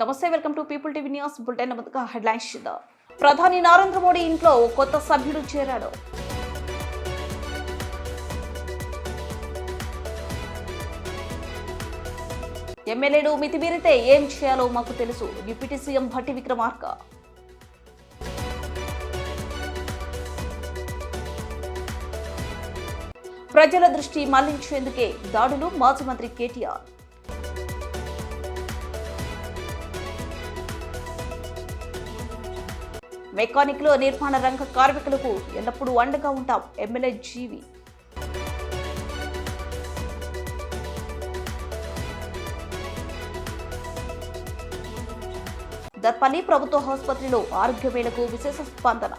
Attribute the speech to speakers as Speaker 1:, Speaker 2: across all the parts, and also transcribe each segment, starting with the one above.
Speaker 1: నమస్తే, welcome to people TV news bulletin. ముందుగా headlines చూద్దాం. ప్రధాని నరేంద్ర మోడీ ఇంట్లో ఓ కొత్త సభ్యుడు చేరాడు. ఎమ్మెల్యేలు మితిమీరితే ఏం చేయాలో మాకు తెలుసు, డిప్యూటీ సీఎం భట్టి విక్రమార్క. ప్రజల దృష్టి మళ్లించేందుకే దాడులు, మాజీ మంత్రి కేటీఆర్. మెకానిక్లు, నిర్మాణ రంగ కార్మికులకు ఎల్లప్పుడూ అండగా ఉంటాం, ఎమ్మెల్యే జీవి. దర్పల్లి ప్రభుత్వ ఆసుపత్రిలో ఆరోగ్య మేళకు విశేష స్పందన.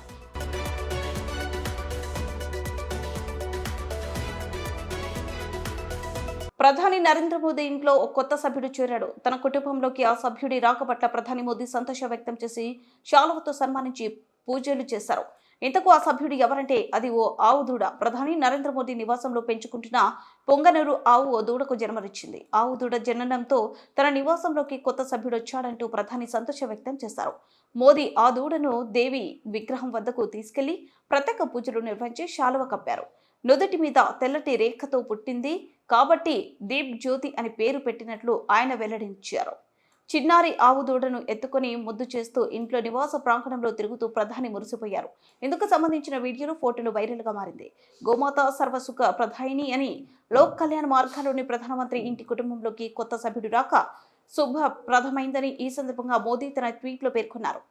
Speaker 1: ప్రధాని నరేంద్ర మోదీ ఇంట్లో ఒక కొత్త సభ్యుడు చేరాడు. తన కుటుంబంలోకి ఆ సభ్యుడి రాక పట్ల ప్రధాని మోదీ సంతోషం వ్యక్తం చేసి శాలువతో సన్మానించి పూజలు చేశారు. ఇంతకు ఆ సభ్యుడు ఎవరంటే అది ఓ ఆవు దూడ. ప్రధాని నరేంద్ర మోదీ నివాసంలో పెంచుకుంటున్న పొంగనూరు ఆవు ఓ దూడకు జన్మనిచ్చింది. ఆవు దూడ జననంతో తన నివాసంలోకి కొత్త సభ్యుడు వచ్చాడంటూ ప్రధాని సంతోషం వ్యక్తం చేశారు. మోదీ ఆ దూడను దేవి విగ్రహం వద్దకు తీసుకెళ్లి ప్రత్యేక పూజలు నిర్వహించి శాలువ కప్పారు. నుదుటి మీద తెల్లటి రేఖతో పుట్టింది కాబట్టి దీప్ జ్యోతి అని పేరు పెట్టినట్లు ఆయన వెల్లడించారు. చిన్నారి ఆవు దూడను ఎత్తుకొని ముద్దు చేస్తూ ఇంట్లో నివాస ప్రాంగణంలో తిరుగుతూ ప్రధాని మురిసిపోయారు. ఇందుకు సంబంధించిన వీడియోలు, ఫోటోలు వైరల్ గా మారింది. గోమాత సర్వసుఖ ప్రధాయిని అని లోక్ కళ్యాణ్ మార్గాల్లోని ప్రధానమంత్రి ఇంటి కుటుంబంలోకి కొత్త సభ్యుడు రాక శుభప్రదమైందని ఈ సందర్భంగా మోదీ తన ట్వీట్లో పేర్కొన్నారు.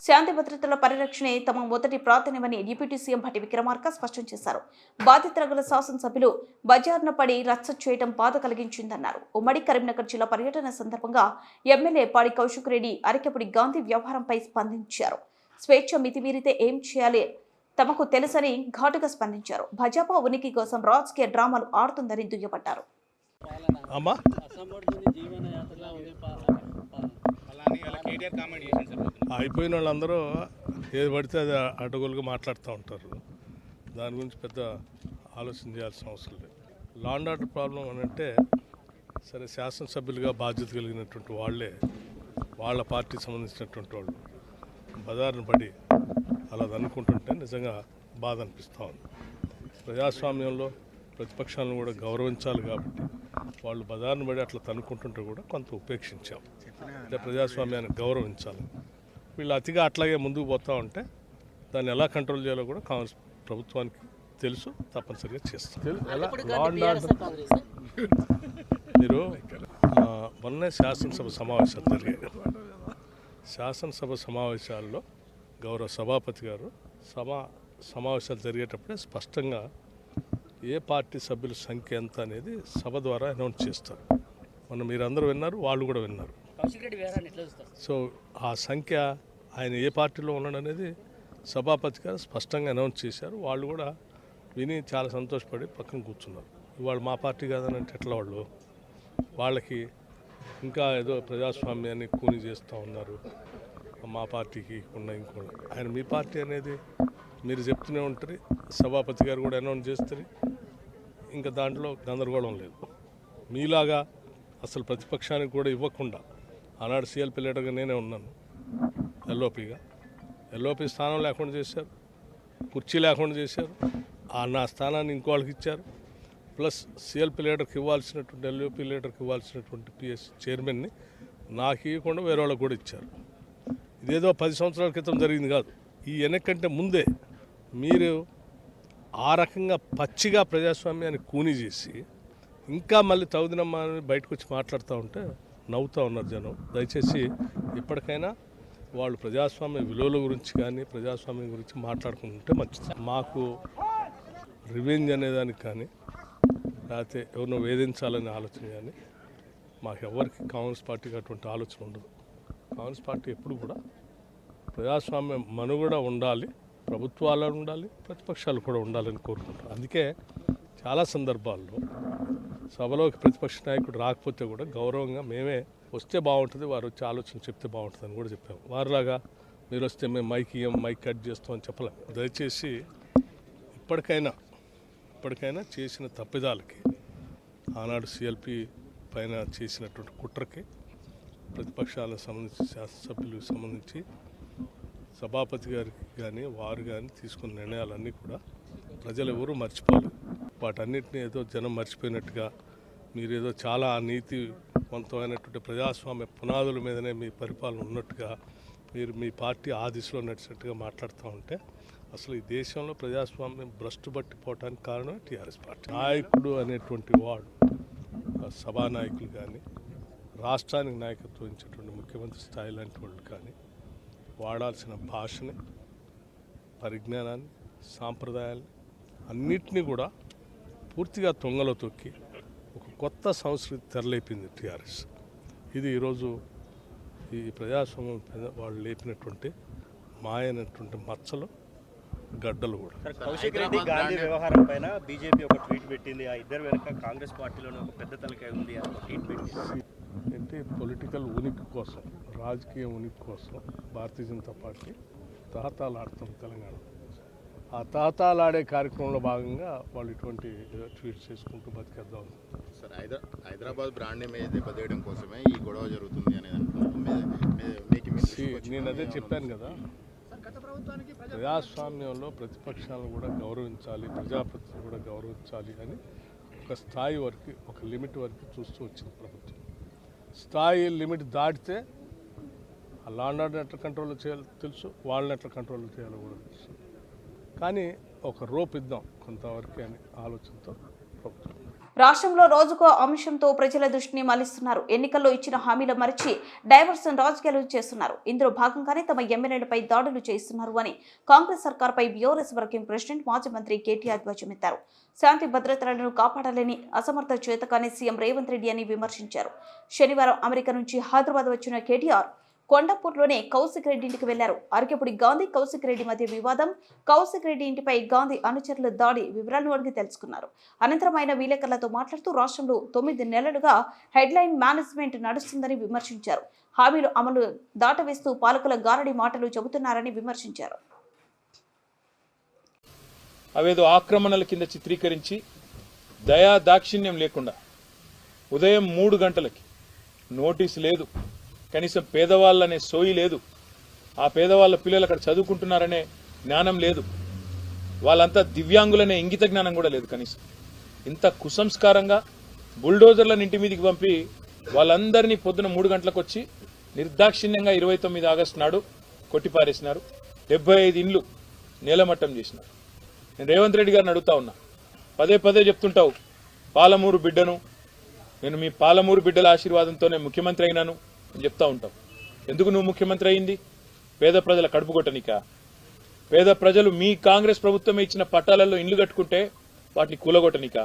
Speaker 1: శాంతి భద్రతల పరిరక్షణే తమ మొదటి ప్రాధాన్యమని డిప్యూటీ సీఎం భట్టి విక్రమార్క స్పష్టం చేశారు. బాధితుల గల శాసనసభ్యులు బజార్న పడి రచ్చ చేయడం బాధ కలిగించిందన్నారు. ఉమ్మడి కరీంనగర్ జిల్లా పర్యటన సందర్భంగా ఎమ్మెల్యే పాడి కౌశిక్ రెడ్డి అరికెపుడి గాంధీ వ్యవహారంపై స్పందించారు. స్వేచ్ఛ మితిమీరితే ఏం చేయాలి తమకు తెలుసని ఘాటుగా స్పందించారు. భాజపా ఉనికి కోసం రాజకీయ డ్రామాలు ఆడుతుందని దుయ్యబట్టారు.
Speaker 2: అయిపోయిన వాళ్ళందరూ ఏది పడితే అది అడ్డగోలుగా మాట్లాడుతూ ఉంటారు. దాని గురించి పెద్ద ఆలోచన చేయాల్సిన అవసరం లేదు. లా అండ్ ఆర్డర్ ప్రాబ్లం అని అంటే సరే, శాసనసభ్యులుగా బాధ్యత కలిగినటువంటి వాళ్ళే, వాళ్ళ పార్టీకి సంబంధించినటువంటి వాళ్ళు బజారును పడి అలా అనుకుంటుంటే నిజంగా బాధ అనిపిస్తూ ఉంది. ప్రజాస్వామ్యంలో ప్రతిపక్షాలను కూడా గౌరవించాలి కాబట్టి వాళ్ళు బజారును పడి అట్లా తనుకుంటుంటే కూడా కొంత ఉపేక్షించాం. అంటే ప్రజాస్వామ్యాన్ని గౌరవించాలి. వీళ్ళు అతిగా అట్లాగే ముందుకు పోతూ ఉంటే దాన్ని ఎలా కంట్రోల్ చేయాలో కూడా కాంగ్రెస్ ప్రభుత్వానికి తెలుసు, తప్పనిసరిగా చేస్తారు. మీరు మొన్నే శాసనసభ సమావేశాలు జరిగాయి. శాసనసభ సమావేశాల్లో గౌరవ సభాపతి గారు సమావేశాలు జరిగేటప్పుడే స్పష్టంగా ఏ పార్టీ సభ్యుల సంఖ్య ఎంత అనేది సభ ద్వారా అనౌన్స్ చేస్తారు. మీరందరూ విన్నారు, వాళ్ళు కూడా విన్నారు. సో ఆ సంఖ్య ఆయన ఏ పార్టీలో ఉన్నాడు అనేది సభాపతి గారు స్పష్టంగా అనౌన్స్ చేశారు. వాళ్ళు కూడా విని చాలా సంతోషపడి పక్కన కూర్చున్నారు. ఇవాళ మా పార్టీ కాదని అంటే ఎట్లా వాళ్ళకి ఇంకా ఏదో ప్రజాస్వామ్యాన్ని కూని చేస్తూ ఉన్నారు. మా పార్టీకి ఉన్న ఇంకోటి ఆయన మీ పార్టీ అనేది మీరు చెప్తూనే ఉంటారు. సభాపతి గారు కూడా అనౌన్స్ చేస్తారు. ఇంకా దాంట్లో గందరగోళం లేదు. మీలాగా అసలు ప్రతిపక్షానికి కూడా ఇవ్వకుండా ఆనాడు సిఎల్పి లీడర్గా నేనే ఉన్నాను. ఎల్ఓపి స్థానం లేకుండా చేశారు, కుర్చీ లేకుండా చేశారు. నా స్థానాన్ని ఇంకోళ్ళకి ఇచ్చారు. ప్లస్ సిఎల్పి లీడర్కి ఇవ్వాల్సినటువంటి, ఎల్ఓపి లీడర్కి ఇవ్వాల్సినటువంటి పిఎస్ చైర్మన్ని నాకు ఇవ్వకుండా వేరే వాళ్ళకి కూడా ఇచ్చారు. ఇదేదో 10 సంవత్సరాల క్రితం జరిగింది కాదు. ఈ ఎన్నికంటే ముందే మీరు ఆ రకంగా పచ్చిగా ప్రజాస్వామ్యాన్ని కూని చేసి ఇంకా మళ్ళీ తగుదినమ్మా అని బయటకు వచ్చి మాట్లాడుతూ ఉంటే నవ్వుతూ ఉన్నారు జనం. దయచేసి ఇప్పటికైనా వాళ్ళు ప్రజాస్వామ్య విలువల గురించి కానీ ప్రజాస్వామ్యం గురించి మాట్లాడుకుంటుంటే మంచిది. మాకు రివెంజ్ అనేదానికి కానీ లేకపోతే ఎవరినో వేధించాలనే ఆలోచన కానీ మాకెవరికి కాంగ్రెస్ పార్టీకి అటువంటి ఆలోచన ఉండదు. కాంగ్రెస్ పార్టీ ఎప్పుడు కూడా ప్రజాస్వామ్యం మనుగడ ఉండాలి, ప్రభుత్వాలు ఉండాలి, ప్రతిపక్షాలు కూడా ఉండాలని కోరుకుంటారు. అందుకే చాలా సందర్భాల్లో సభలోకి ప్రతిపక్ష నాయకుడు రాకపోతే కూడా గౌరవంగా మేమే వస్తే బాగుంటుంది, వారు వచ్చి ఆలోచన చెప్తే బాగుంటుంది అని కూడా చెప్పాము. వారిలాగా మీరు వస్తే మేము మైక్ కట్ చేస్తామని చెప్పలేము. దయచేసి ఇప్పటికైనా చేసిన తప్పిదాలకి ఆనాడు సిఎల్పి పైన చేసినటువంటి కుట్రకి ప్రతిపక్షాలకు సంబంధించి శాసనసభ్యులకు సంబంధించి సభాపతి గారికి కానీ వారు కానీ తీసుకున్న నిర్ణయాలన్నీ కూడా ప్రజలు ఎవరూ మర్చిపోలేదు. వాటన్నిటిని ఏదో జనం మర్చిపోయినట్టుగా మీరేదో చాలా నీతివంతమైనటువంటి ప్రజాస్వామ్య పునాదుల మీదనే మీ పరిపాలన ఉన్నట్టుగా మీరు మీ పార్టీ ఆ దిశలో నడిచినట్టుగా మాట్లాడుతూ ఉంటే అసలు ఈ దేశంలో ప్రజాస్వామ్యం భ్రష్టు పట్టిపోవటానికి కారణం టీఆర్ఎస్ పార్టీ. నాయకుడు అనేటువంటి వాడు సభానాయకులు కానీ రాష్ట్రానికి నాయకత్వం ఇచ్చేటువంటి ముఖ్యమంత్రి స్థాయి లాంటి వాళ్ళు కానీ వాడాల్సిన భాషని, పరిజ్ఞానాన్ని, సాంప్రదాయాన్ని అన్నిటినీ కూడా పూర్తిగా తొంగలో తొక్కి ఒక కొత్త సంస్కృతి తెరలేపింది టీఆర్ఎస్. ఇది ఈరోజు ఈ ప్రజాస్వామ్యం వాళ్ళు లేపినటువంటి మాయైనటువంటి మచ్చలు, గడ్డలు కూడా.
Speaker 3: కౌశిక్ రెడ్డి గాంధీ వ్యవహారం పైన బీజేపీ ఒక ట్వీట్ పెట్టింది. ఆ ఇద్దరు వెనక కాంగ్రెస్ పార్టీలోనే ఒక పెద్ద తలకాయ ఉంది అని ట్వీట్ పెట్టింది.
Speaker 2: అంటే పొలిటికల్ ఉనికి కోసం, రాజకీయ ఉనికి కోసం భారతీయ జనతా పార్టీ తహతాలాడుతుంది తెలంగాణ. ఆ తహతాలాడే కార్యక్రమంలో భాగంగా వాళ్ళు ఇటువంటి ట్వీట్స్ చేసుకుంటూ బతికేద్దాం.
Speaker 4: సార్, హైదరాబాద్ బ్రాండ్ ఇమేజ్ దెబ్బతీయడం కోసమే ఈ గొడవ జరుగుతుంది అనేది
Speaker 2: నేను అదే చెప్పాను కదా. ప్రజాస్వామ్యంలో ప్రతిపక్షాలను కూడా గౌరవించాలి, ప్రజాప్రతినిధులు కూడా గౌరవించాలి అని ఒక స్థాయి వరకు, ఒక లిమిట్ వరకు చూస్తూ వచ్చింది ప్రభుత్వం. స్థాయి లిమిట్ దాటితే ఆ లా అండ్ ఆర్డర్ ఎట్లా కంట్రోల్ చేయాలో తెలుసు, వాళ్ళని ఎట్లా కంట్రోల్ చేయాలో కూడా తెలుసు. కానీ ఒక రోప్ ఇద్దాం కొంతవరకు అని ఆలోచనతో ప్రభుత్వం.
Speaker 1: రాష్ట్రంలో రోజుకో అంశంతో ప్రజల దృష్టిని మళ్లిస్తున్నారు. ఎన్నికల్లో ఇచ్చిన హామీలు మరిచి డైవర్షన్ రాజకీయాలు చేస్తున్నారు. ఇందులో భాగంగానే తమ ఎమ్మెల్యేలపై దాడులు చేస్తున్నారు అని కాంగ్రెస్ సర్కార్పై బీఆర్ఎస్ వర్కింగ్ ప్రెసిడెంట్ మాజీ మంత్రి కేటీఆర్ ధ్వజమెత్తారు. శాంతి భద్రతలను కాపాడాలని అసమర్థ చేతకాని సీఎం రేవంత్ రెడ్డి అని విమర్శించారు. శనివారం అమెరికా నుంచి హైదరాబాద్ వచ్చిన కేటీఆర్ కొండాపూర్లోనే కౌశిక్ రెడ్డి ఇంటికి వెళ్లారు. అరకెపుడి గాంధీ కౌశిక్ రెడ్డి మధ్య వివాదం, కౌశిక్ రెడ్డి ఇంటిపై గాంధీ అనుచరుల దాడి వివరాలను అడిగి తెలుసుకున్నారు. అనంతరం ఆయన విలేకరులతో మాట్లాడుతూ రాష్ట్రంలో 9 నెలలుగా హెడ్లైన్ మేనేజ్మెంట్ నడుస్తుందని విమర్శించారు. హామీలు అమలు దాటవేస్తూ పాలకుల గారడి మాటలు చెబుతున్నారని విమర్శించారు.
Speaker 5: అవేదో ఆక్రమణల కింద చిత్రీకరించి దయా దాక్షిణ్యం లేకుండా ఉదయం 3 గంటలకి నోటీసు లేదు, కనీసం పేదవాళ్ళనే సోయి లేదు, ఆ పేదవాళ్ళ పిల్లలు అక్కడ చదువుకుంటున్నారనే జ్ఞానం లేదు, వాళ్ళంతా దివ్యాంగులనే ఇంగిత జ్ఞానం కూడా లేదు. కనీసం ఇంత కుసంస్కారంగా బుల్డోజర్లను ఇంటి మీదకి పంపి వాళ్ళందరినీ పొద్దున 3 గంటలకు వచ్చి నిర్దాక్షిణ్యంగా 29 ఆగస్టు నాడు కొట్టిపారేసినారు. 75 ఇండ్లు నేలమట్టం చేసినారు. నేను రేవంత్ రెడ్డి గారిని అడుగుతా ఉన్నా, పదే చెప్తుంటావు పాలమూరు బిడ్డను, నేను మీ పాలమూరు బిడ్డల ఆశీర్వాదంతోనే ముఖ్యమంత్రి అయినాను అని చెప్తా ఉంటావు. ఎందుకు నువ్వు ముఖ్యమంత్రి అయింది? పేద ప్రజల కడుపు కొట్టనికా? పేద ప్రజలు మీ కాంగ్రెస్ ప్రభుత్వమే ఇచ్చిన పట్టాలలో ఇండ్లు కట్టుకుంటే వాటిని కూలగొట్టనికా?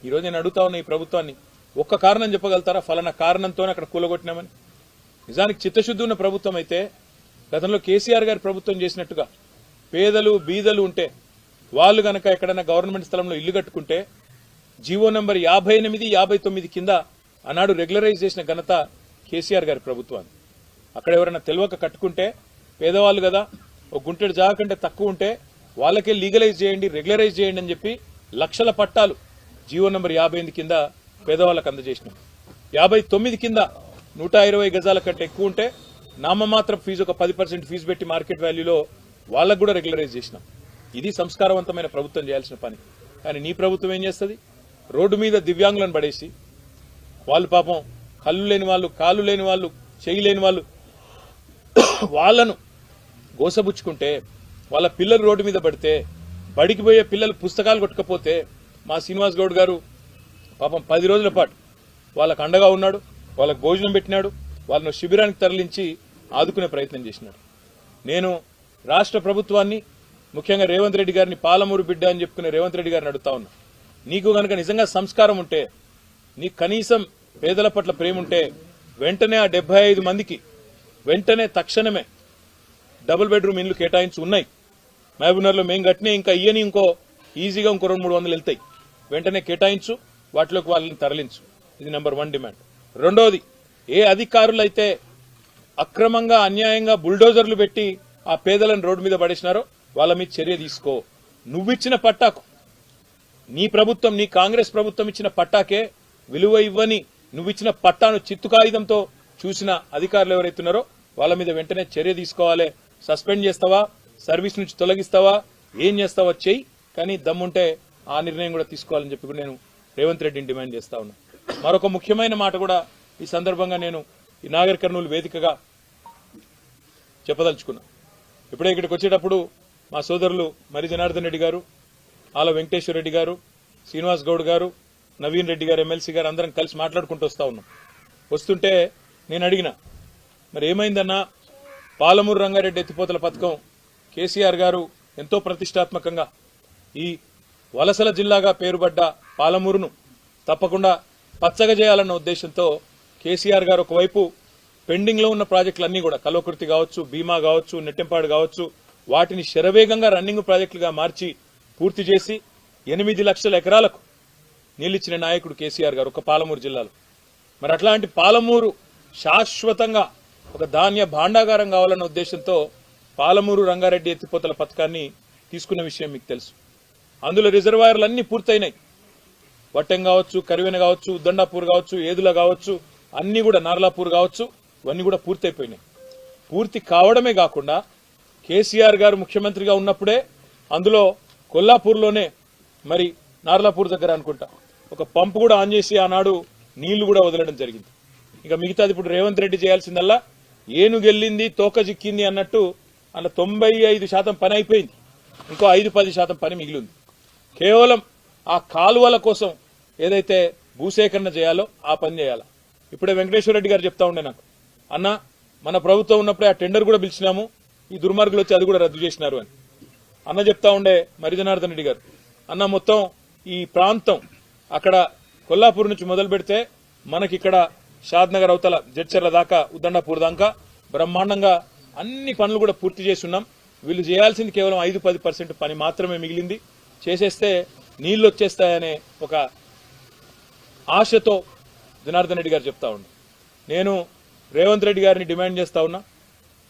Speaker 5: ఈరోజు నేను అడుగుతా ఉన్నా ఈ ప్రభుత్వాన్ని, ఒక్క కారణం చెప్పగలుగుతారా ఫలానా కారణంతోనే అక్కడ కూలగొట్టినామని? నిజానికి చిత్తశుద్ధి ఉన్న ప్రభుత్వం అయితే గతంలో కేసీఆర్ గారి ప్రభుత్వం చేసినట్టుగా పేదలు బీదలు ఉంటే వాళ్ళు గనక ఎక్కడైనా గవర్నమెంట్ స్థలంలో ఇల్లు కట్టుకుంటే జీవో నంబర్ 58, 59 కింద ఆనాడు రెగ్యులరైజ్ చేసిన ఘనత కేసీఆర్ గారి ప్రభుత్వాన్ని. అక్కడ ఎవరైనా తెలియక కట్టుకుంటే పేదవాళ్ళు కదా, ఒక గుంటెడు జాగా కంటే తక్కువ ఉంటే వాళ్ళకే లీగలైజ్ చేయండి, రెగ్యులరైజ్ చేయండి అని చెప్పి లక్షల పట్టాలు జీవో నంబర్ 58 కింద పేదవాళ్ళకు అందజేసినాం. 59 కింద 120 గజాల కంటే ఎక్కువ ఉంటే నామమాత్రం ఫీజు, ఒక 10% ఫీజు పెట్టి మార్కెట్ వాల్యూలో వాళ్ళకు కూడా రెగ్యులరైజ్ చేసినాం. ఇది సంస్కారవంతమైన ప్రభుత్వం చేయాల్సిన పని. కానీ నీ ప్రభుత్వం ఏం చేస్తుంది? రోడ్డు మీద దివ్యాంగులను పడేసి, వాళ్ళు పాపం కళ్ళు లేని వాళ్ళు, కాళ్ళు లేని వాళ్ళు, చెయ్యి లేని వాళ్ళు, వాళ్ళను గోసబుచ్చుకుంటే, వాళ్ళ పిల్లలు రోడ్డు మీద పడితే, బడికి పోయే పిల్లలు పుస్తకాలు కొట్టుకపోతే మా శ్రీనివాస్ గౌడ్ గారు పాపం 10 రోజుల పాటు వాళ్ళకు అండగా ఉన్నాడు. వాళ్ళకు భోజనం పెట్టినాడు, వాళ్ళను శిబిరానికి తరలించి ఆదుకునే ప్రయత్నం చేసినాడు. నేను రాష్ట్ర ప్రభుత్వాన్ని, ముఖ్యంగా రేవంత్ రెడ్డి గారిని, పాలమూరు బిడ్డ అని చెప్పుకునే రేవంత్ రెడ్డి గారిని అడుగుతా ఉన్నా, నీకు గనక నిజంగా సంస్కారం ఉంటే, నీకు కనీసం పేదల పట్ల ప్రేమ ఉంటే వెంటనే ఆ 75 మందికి వెంటనే తక్షణమే డబుల్ బెడ్రూమ్ ఇండ్లు కేటాయించి ఉన్నాయి. మహబూబ్నగర్లో మేము కట్టినే ఇంకా ఇయ్యని ఇంకో ఈజీగా ఇంకో 200-300 వెళ్తాయి. వెంటనే కేటాయించు, వాటిలోకి వాళ్ళని తరలించు. ఇది నెంబర్ 1 డిమాండ్. రెండోది, ఏ అధికారులైతే అక్రమంగా అన్యాయంగా బుల్డోజర్లు పెట్టి ఆ పేదలను రోడ్డు మీద పడేసినారో వాళ్ళ మీద చర్య తీసుకో. నువ్విచ్చిన పట్టాకు, నీ ప్రభుత్వం, నీ కాంగ్రెస్ ప్రభుత్వం ఇచ్చిన పట్టాకే విలువ ఇవ్వని నువ్విచ్చిన పట్టాను చిత్తు కాగితంతో చూసిన అధికారులు ఎవరైతున్నారో వాళ్ళ మీద వెంటనే చర్య తీసుకోవాలి. సస్పెండ్ చేస్తావా, సర్వీస్ నుంచి తొలగిస్తావా, ఏం చేస్తావా చెయ్యి, కానీ దమ్ముంటే ఆ నిర్ణయం కూడా తీసుకోవాలని చెప్పి కూడా నేను రేవంత్ రెడ్డిని డిమాండ్ చేస్తా ఉన్నా. మరొక ముఖ్యమైన మాట కూడా ఈ సందర్భంగా నేను ఈ నాగర్ కర్నూలు వేదికగా చెప్పదలుచుకున్నా. ఇప్పుడే ఇక్కడికి వచ్చేటప్పుడు మా సోదరులు మరి జనార్దన్ రెడ్డి గారు, ఆల వెంకటేశ్వర రెడ్డి గారు, శ్రీనివాస్ గౌడ్ గారు, నవీన్ రెడ్డి గారు, ఎమ్మెల్సీ గారు అందరం కలిసి మాట్లాడుకుంటూ వస్తా ఉన్నాం. వస్తుంటే నేను అడిగిన, మరి ఏమైందన్నా, పాలమూరు రంగారెడ్డి ఎత్తిపోతల పథకం కేసీఆర్ గారు ఎంతో ప్రతిష్టాత్మకంగా ఈ వలసల జిల్లాగా పేరుపడ్డ పాలమూరును తప్పకుండా పచ్చగా చేయాలన్న ఉద్దేశంతో కేసీఆర్ గారు ఒకవైపు పెండింగ్ లో ఉన్న ప్రాజెక్టులన్నీ కూడా కల్వకుర్తి కావచ్చు, భీమా కావచ్చు, నెట్టెంపాడు కావచ్చు, వాటిని శరవేగంగా రన్నింగ్ ప్రాజెక్టులుగా మార్చి పూర్తి చేసి 8 లక్షల ఎకరాలకు నీళ్లిచ్చిన నాయకుడు కేసీఆర్ గారు ఒక పాలమూరు జిల్లాలో. మరి అట్లాంటి పాలమూరు శాశ్వతంగా ఒక ధాన్య భాండాగారం కావాలన్న ఉద్దేశంతో పాలమూరు రంగారెడ్డి ఎత్తిపోతల పథకాన్ని తీసుకున్న విషయం మీకు తెలుసు. అందులో రిజర్వాయర్లు అన్ని పూర్తయినాయి. వట్టెం కావచ్చు, కరివెన కావచ్చు, ఉద్దండాపూర్ కావచ్చు, ఏదుల కావచ్చు, అన్ని కూడా నార్లాపూర్ కావచ్చు, ఇవన్నీ కూడా పూర్తయిపోయినాయి. పూర్తి కావడమే కాకుండా కేసీఆర్ గారు ముఖ్యమంత్రిగా ఉన్నప్పుడే అందులో కొల్లాపూర్లోనే మరి నార్లాపూర్ దగ్గర అనుకుంటా ఒక పంపు కూడా ఆన్ చేసి ఆనాడు నీళ్లు కూడా వదలడం జరిగింది. ఇక మిగతాది ఇప్పుడు రేవంత్ రెడ్డి చేయాల్సిందల్లా ఏనుగెళ్ళింది తోక జిక్కింది అన్నట్టు అలా 95% పని అయిపోయింది. ఇంకో 5-10% పని మిగిలింది. కేవలం ఆ కాలువల కోసం ఏదైతే భూసేకరణ చేయాలో ఆ పని చేయాలా. ఇప్పుడే వెంకటేశ్వర రెడ్డి గారు చెప్తా ఉండే నాకు, అన్న మన ప్రభుత్వం ఉన్నప్పుడే ఆ టెండర్ కూడా పిలిచినాము, ఈ దుర్మార్గులు వచ్చి అది కూడా రద్దు చేసినారు అని అన్న చెప్తా ఉండే మరి జనార్దన్ రెడ్డి గారు. అన్న మొత్తం ఈ ప్రాంతం అక్కడ కొల్లాపూర్ నుంచి మొదలు పెడితే మనకిక్కడ షాద్నగర్ అవతల జడ్చర్ల దాకా ఉద్దండాపూర్ దాకా బ్రహ్మాండంగా అన్ని పనులు కూడా పూర్తి చేసి ఉన్నాం. వీళ్ళు చేయాల్సింది కేవలం 5-10% పని మాత్రమే మిగిలింది. చేసేస్తే నీళ్లు వచ్చేస్తాయనే ఒక ఆశతో జనార్దన్ రెడ్డి గారు చెప్తా ఉన్నా. నేను రేవంత్ రెడ్డి గారిని డిమాండ్ చేస్తా ఉన్నా,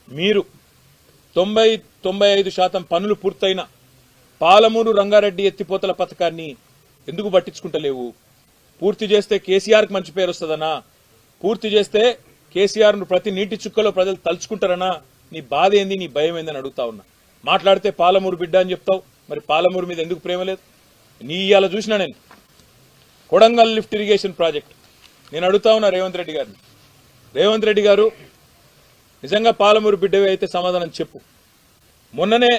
Speaker 5: మీరు 90-95% పనులు పూర్తయిన పాలమూరు రంగారెడ్డి ఎత్తిపోతల పథకాన్ని ఎందుకు పట్టించుకుంటలేవు? పూర్తి చేస్తే కేసీఆర్కి మంచి పేరు వస్తుందనా? పూర్తి చేస్తే కేసీఆర్ను ప్రతి నీటి చుక్కలో ప్రజలు తలుచుకుంటారనా? నీ బాధ ఏంది, నీ భయం ఏందని అడుగుతా ఉన్నా. మాట్లాడితే పాలమూరు బిడ్డ అని చెప్తావు, మరి పాలమూరు మీద ఎందుకు ప్రేమ లేదు? నీ ఇవాళ చూసినా నేను కొడంగల్ లిఫ్ట్ ఇరిగేషన్ ప్రాజెక్ట్ నేను అడుగుతా ఉన్నా రేవంత్ రెడ్డి గారిని. రేవంత్ రెడ్డి గారు నిజంగా పాలమూరు బిడ్డవే అయితే సమాధానం చెప్పు. మొన్ననే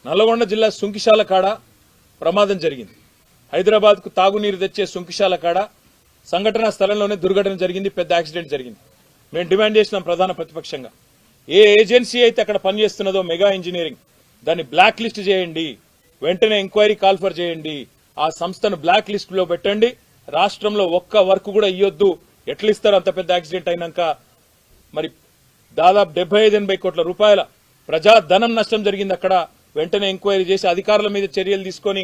Speaker 5: నల్గొండ జిల్లా సుంకిశాల కాడ ప్రమాదం జరిగింది. హైదరాబాద్కు తాగునీరు తెచ్చే సుంకిశాల కాడ సంఘటనా స్థలంలోనే దుర్ఘటన జరిగింది, పెద్ద యాక్సిడెంట్ జరిగింది. మేము డిమాండ్ చేసినాం ప్రధాన ప్రతిపక్షంగా, ఏ ఏజెన్సీ అయితే అక్కడ పనిచేస్తున్నదో మెగా ఇంజనీరింగ్, దాన్ని బ్లాక్ లిస్ట్ చేయండి, వెంటనే ఎంక్వైరీ కాల్ఫర్ చేయండి, ఆ సంస్థను బ్లాక్ లిస్ట్ లో పెట్టండి. రాష్ట్రంలో ఒక్క వర్క్ కూడా ఇయ్యొద్దు. ఎట్లా ఇస్తారు అంత పెద్ద యాక్సిడెంట్ అయినాక? మరి దాదాపు 75-80 కోట్ల రూపాయల ప్రజాధనం నష్టం జరిగింది అక్కడ. వెంటనే ఎంక్వైరీ చేసి అధికారుల మీద చర్యలు తీసుకొని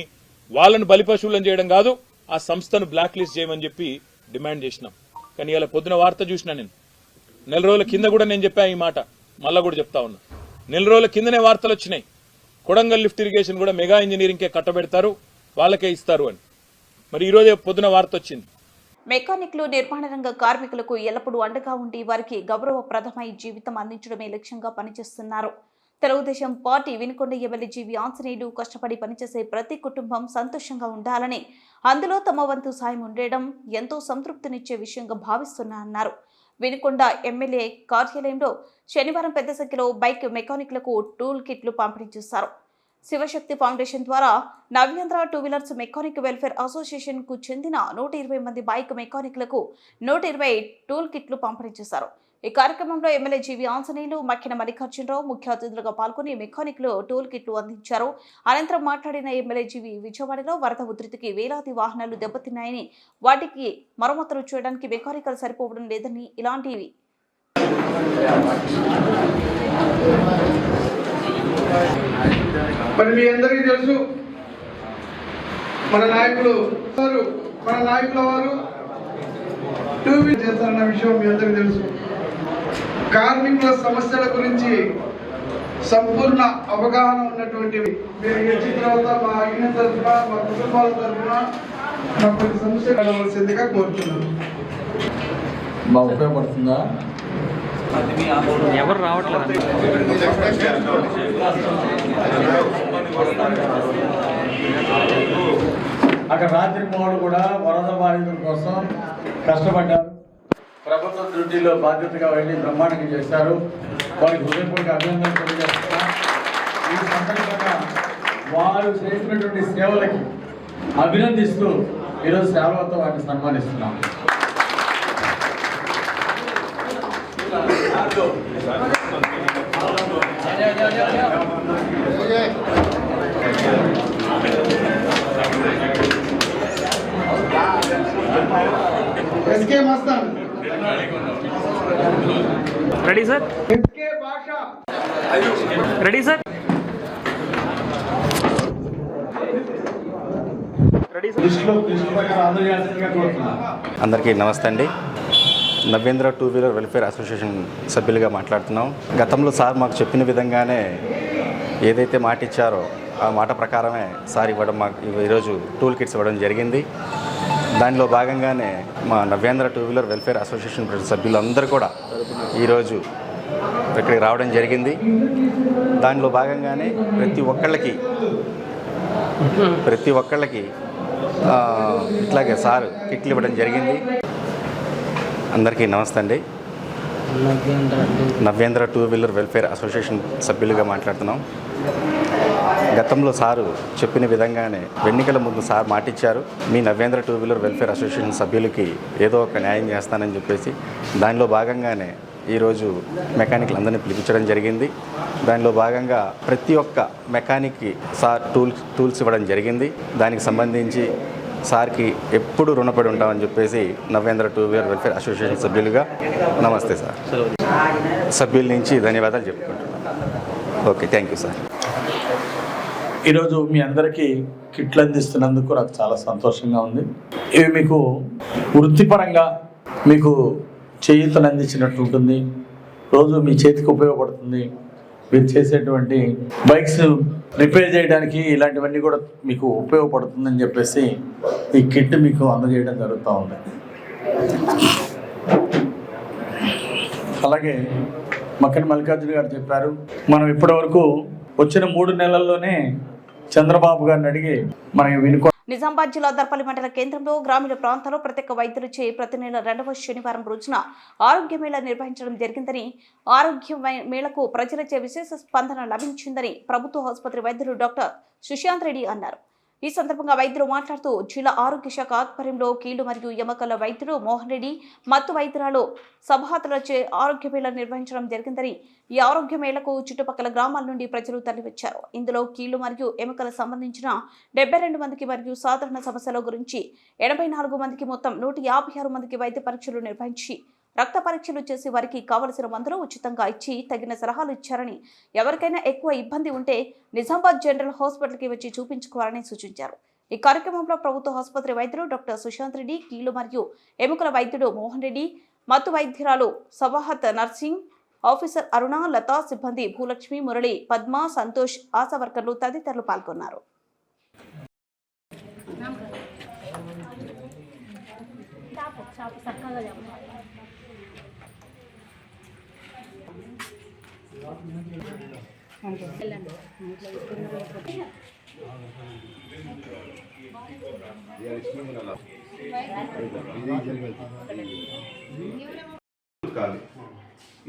Speaker 5: వాళ్ళను బలిపశువులను చేయడం కాదు, ఆ సంస్థను బ్లాక్ లిస్ట్ చేయమని చెప్పి డిమాండ్ చేసినాం. కానీ ఇలా పొద్దున వార్త చూసినా నేను, నెల రోజుల కింద కూడా నేను చెప్పా ఈ మాట, మళ్ళా కూడా చెప్తా ఉన్నా. నెల రోజుల కిందనే వార్తలు వచ్చినాయి, కొడంగల్ లిఫ్ట్ ఇరిగేషన్ కూడా మెగా ఇంజనీరింగ్కే కట్టబెడతారు, వాళ్ళకే ఇస్తారు అని. మరి ఈ రోజే పొద్దున వార్త వచ్చింది.
Speaker 1: మెకానిక్లు, నిర్మాణ రంగ కార్మికులకు ఎల్లప్పుడూ అండగా ఉండి వారికి గౌరవప్రదమై జీవితం అందించడమే లక్ష్యంగా పనిచేస్తున్నారు. తెలుగుదేశం పార్టీ వినుకొండ ఎమ్మెల్యే జీవి ఆంజనేయులు కష్టపడి పనిచేసే ప్రతి కుటుంబం సంతోషంగా ఉండాలని, అందులో తమ వంతు సాయం ఉండడం ఎంతో సంతృప్తినిచ్చే విషయంగా భావిస్తున్నారన్నారు. వినుకొండ ఎమ్మెల్యే కార్యాలయంలో శనివారం పెద్ద సంఖ్యలో బైక్ మెకానిక్లకు టూల్ కిట్లు పంపిణీ చేశారు. శివశక్తి ఫౌండేషన్ ద్వారా Navyandhra two wheelers mechanic welfare association కు చెందిన 120 మంది బైక్ మెకానిక్లకు 120 టూల్ కిట్లు పంపిణీ చేశారు. ఈ కార్యక్రమంలో ఎమ్మెల్యే జీవి ఆంజనేయులు, మక్కిన మల్లికార్జునరావు ముఖ్య అతిథులుగా పాల్గొని మెకానిక్లు టూల్ కిట్లు అందించారు. అనంతరం మాట్లాడిన ఎమ్మెల్యే జీవి విజయవాడలో వరద ఉధృతికి వేలాది వాహనాలు దెబ్బతిన్నాయని, వాటికి మరమ్మతులు చేయడానికి మెకానికల్ సరిపోవడం లేదని, ఇలాంటివి
Speaker 6: మరి మీ అందరికీ తెలుసు మన నాయకుల వారు టూ వీలర్ చేస్తారన్న విషయం మీ అందరికీ తెలుసు. కార్మికుల సమస్యల గురించి సంపూర్ణ అవగాహన ఉన్నటువంటివి మీరు వచ్చిన తర్వాత మా యూనియన్ తరఫున, మా కుటుంబాల తరఫున మా కొన్ని సమస్యలు కలవలసిందిగా కోరుతున్నాను.
Speaker 7: బాగా ఉపయోగపడుతుందా?
Speaker 8: ఎవరు రావట్లేదు.
Speaker 7: అక్కడ రాత్రి పౌరులు కూడా వరద బాధితుల కోసం కష్టపడ్డారు. ప్రభుత్వ డ్యూటీలో బాధ్యతగా వెళ్ళి బ్రహ్మాండంగా చేశారు. వారికి హృదయపూర్వక అభినందనలు తెలియజేస్తున్నా. ఈ సందర్భంగా వారు చేసినటువంటి సేవలకి అభినందిస్తూ ఈరోజు సేవలతో వారిని సన్మానిస్తున్నాం.
Speaker 6: SK Mastan,
Speaker 8: ready sir,
Speaker 6: SK Basha,
Speaker 8: ready sir, ready sir.
Speaker 3: అందరికీ నమస్తే అండి. Navyandhra two wheeler welfare association సభ్యులుగా మాట్లాడుతున్నాం. గతంలో సార్ మాకు చెప్పిన విధంగానే ఏదైతే మాట ఇచ్చారో ఆ మాట ప్రకారమే సార్ ఇవ్వడం, మాకు ఈరోజు టూల్ కిట్స్ ఇవ్వడం జరిగింది. దానిలో భాగంగానే మా నవ్యాంధ్ర టూ వీలర్ వెల్ఫేర్ అసోసియేషన్ సభ్యులందరూ కూడా ఈరోజు ఇక్కడికి రావడం జరిగింది. దానిలో భాగంగానే ప్రతి ఒక్కళ్ళకి ఇట్లాగే సార్ కిట్లు ఇవ్వడం జరిగింది. అందరికీ నమస్తే అండి. Navyandhra two wheeler welfare association సభ్యులుగా మాట్లాడుతున్నాం. గతంలో సారు చెప్పిన విధంగానే ఎన్నికల ముందు సార్ మాటిచ్చారు, మీ నవ్యాంధ్ర టూ వీలర్ వెల్ఫేర్ అసోసియేషన్ సభ్యులకి ఏదో ఒక న్యాయం చేస్తానని చెప్పేసి దానిలో భాగంగానే ఈరోజు మెకానిక్లు అందరినీ పిలిపించడం జరిగింది. దానిలో భాగంగా ప్రతి ఒక్క మెకానిక్కి సార్ టూల్స్ ఇవ్వడం జరిగింది. దానికి సంబంధించి సార్కి ఎప్పుడు రుణపడి ఉంటామని చెప్పేసి నవ్యాంధ్ర టూ వీలర్ వెల్ఫేర్ అసోసియేషన్ సభ్యులుగా నమస్తే సార్, సభ్యుల నుంచి ధన్యవాదాలు చెప్పుకుంటున్నాను. Okay, thank you sir.
Speaker 7: ఈరోజు మీ అందరికీ కిట్లు అందిస్తున్నందుకు నాకు చాలా సంతోషంగా ఉంది. ఇవి మీకు వృత్తిపరంగా మీకు చేయూతను అందించినట్టు ఉంటుంది. రోజు మీ చేతికి ఉపయోగపడుతుంది. మీరు చేసేటువంటి బైక్స్ రిపేర్ చేయడానికి ఇలాంటివన్నీ కూడా మీకు ఉపయోగపడుతుందని చెప్పేసి ఈ కిట్ మీకు అందజేయడం జరుగుతూ ఉంది. అలాగే మక్కన మల్లికార్జున గారు చెప్పారు, మనం ఇప్పటివరకు వచ్చిన 3 నెలల్లోనే చంద్రబాబు గారిని అడిగి మనం వినుకో.
Speaker 1: నిజామాబాద్ జిల్లా దర్పల్లి మండల కేంద్రంలో గ్రామీణ ప్రాంతాల్లో ప్రత్యేక వైద్యులచే ప్రతి నెల 2వ శనివారం రోజున ఆరోగ్య మేళా నిర్వహించడం జరిగిందని, ఆరోగ్య మేళకు ప్రజలచే విశేష స్పందన లభించిందని ప్రభుత్వ ఆసుపత్రి వైద్యులు డాక్టర్ సుశాంత్ రెడ్డి అన్నారు. ఈ సందర్భంగా వైద్యులు మాట్లాడుతూ జిల్లా ఆరోగ్య శాఖ ఆధ్వర్యంలో కీళ్లు మరియు ఎముకల వైద్యుడు మోహన్ రెడ్డి, మత్తు వైద్యురాలు సభాతులచే ఆరోగ్య మేళా నిర్వహించడం జరిగిందని, ఈ ఆరోగ్య మేళకు చుట్టుపక్కల గ్రామాల నుండి ప్రజలు తరలివచ్చారు. ఇందులో కీళ్లు మరియు ఎముకలకు సంబంధించిన 72 మందికి మరియు సాధారణ సమస్యల గురించి 84 మందికి, మొత్తం 156 మందికి వైద్య పరీక్షలు నిర్వహించి రక్త పరీక్షలు చేసి వారికి కావలసిన మందులు ఉచితంగా ఇచ్చి తగిన సలహాలు ఇచ్చారని, ఎవరికైనా ఎక్కువ ఇబ్బంది ఉంటే నిజామాబాద్ జనరల్ హాస్పిటల్కి వచ్చి చూపించుకోవాలని సూచించారు. ఈ కార్యక్రమంలో ప్రభుత్వ ఆసుపత్రి వైద్యులు డాక్టర్ సుశాంత్ రెడ్డి, కీళ్లు మరియు ఎముకల వైద్యుడు మోహన్ రెడ్డి, మత్తు వైద్యురాలు సవాహత్ నర్సింగ్ ఆఫీసర్ అరుణ, లత, సిబ్బంది భూలక్ష్మి, మురళి, పద్మ, సంతోష్, ఆశా వర్కర్లు తదితరులు పాల్గొన్నారు.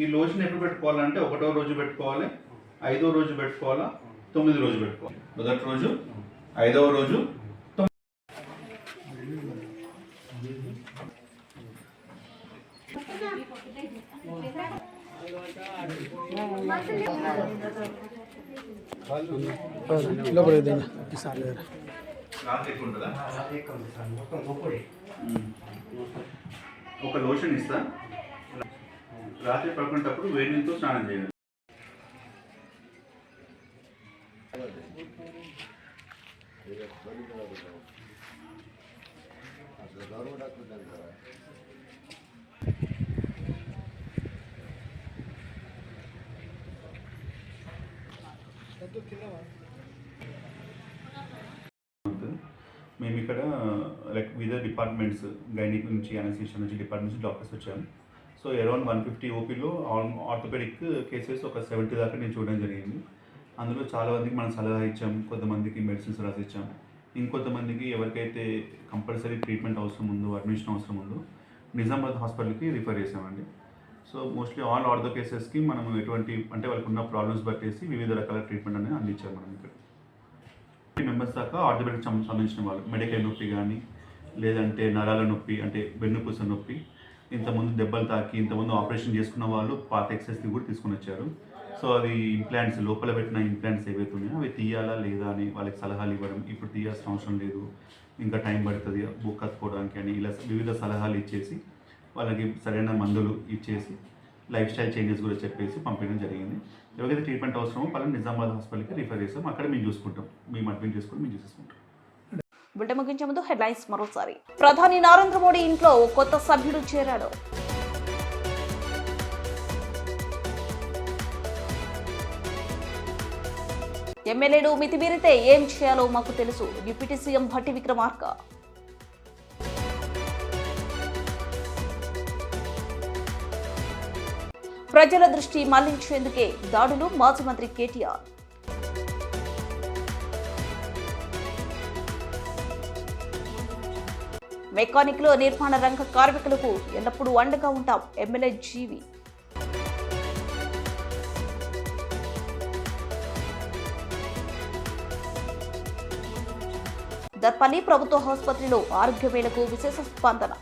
Speaker 9: ఈ లోషన్ ఎప్పుడు పెట్టుకోవాలంటే 1వ రోజు పెట్టుకోవాలి, 5వ రోజు పెట్టుకోవాలా, 9 రోజు పెట్టుకోవాలి. మొదటి రోజు, 5వ రోజు, రాత్రి ఎక్కువ ఉంటుందా? ఒక లోషన్ ఇస్తా, రాత్రి పడుకునేటప్పుడు వేడి నీళ్ళతో స్నానం చేయాలి. మేము ఇక్కడ లైక్ వివిధ డిపార్ట్మెంట్స్, గైనిక్ నుంచి, అనస్థీషియా నుంచి, డిపార్ట్మెంట్స్ డాక్టర్స్ వచ్చాము. సో అరౌండ్ 150 ఓపీలో ఆర్థోపెడిక్ కేసెస్ ఒక 70 దాకా నేను చూడడం జరిగింది. అందులో చాలా మందికి మనం సలహా ఇచ్చాం, కొంతమందికి మెడిసిన్స్ రాసి ఇచ్చాం, ఇంకొంతమందికి ఎవరికైతే కంపల్సరీ ట్రీట్మెంట్ అవసరం ఉందో, అడ్మిషన్ అవసరం ఉందో నిజామాబాద్ హాస్పిటల్కి రిఫర్ చేసామండి. సో మోస్ట్లీ ఆల్ ఆర్థో కేసెస్కి మనం ఎటువంటి అంటే వాళ్ళకు ఉన్న ప్రాబ్లమ్స్ బట్టేసి వివిధ రకాల ట్రీట్మెంట్ అనేది అందించాం మనం ఇక్కడ. మెంబర్స్ దాకా ఆర్థోపెడిక్ సంబంధించిన వాళ్ళు, మెడికల్ నొప్పి కానీ, లేదంటే నరాల నొప్పి అంటే వెన్నుపూస నొప్పి, ఇంతకుముందు దెబ్బలు తాకి ఇంతకుముందు ఆపరేషన్ చేసుకున్న వాళ్ళు పాత ఎక్సెస్ని కూడా తీసుకుని వచ్చారు. సో అది ఇంప్లాంట్స్, లోపల పెట్టిన ఇంప్లాంట్స్ ఏవైతే ఉన్నాయో అవి తీయాలా లేదా అని వాళ్ళకి సలహాలు ఇవ్వడం, ఇప్పుడు తీయాల్సిన అవసరం లేదు, ఇంకా టైం పడుతుంది బుక్ కట్టుకోవడానికి అని ఇలా వివిధ సలహాలు ఇచ్చేసి వాళ్ళకి సరైన మందులు ఇచ్చేసి లైఫ్ స్టైల్ చేంజెస్ కూడా చెప్పేసి పంపించడం జరిగింది. ఎవరికైతే ట్రీట్మెంట్ అవసరమో వాళ్ళని నిజామాబాద్ హాస్పిటల్కి రిఫర్ చేస్తాం, అక్కడ మేము చూసుకుంటాం, మేము అడ్మిట్ చేసుకుని మేము చూసుకుంటాం.
Speaker 1: బులెటిన్ ముగించే ముందు హెడ్లైన్స్ మరోసారి. ప్రధాని నరేంద్ర మోడీ ఇంట్లో ఓ కొత్త సభ్యుడు చేరాడు. ఎమ్మెల్యేలు మితిమీరితే ఏం చేయాలో మాకు తెలుసు, డిప్యూటీ సీఎం భట్టి విక్రమార్క. ప్రజల దృష్టి మళ్లించేందుకే దాడులు, మాజీ మంత్రి కేటీఆర్. మెకానిక్లు, నిర్మాణ రంగ కార్మికులకు ఎల్లప్పుడూ అండగా ఉంటాం, ఎమ్మెల్యే జీవి. దర్పల్లి ప్రభుత్వ ఆసుపత్రిలో ఆరోగ్య మేళకు విశేష స్పందన.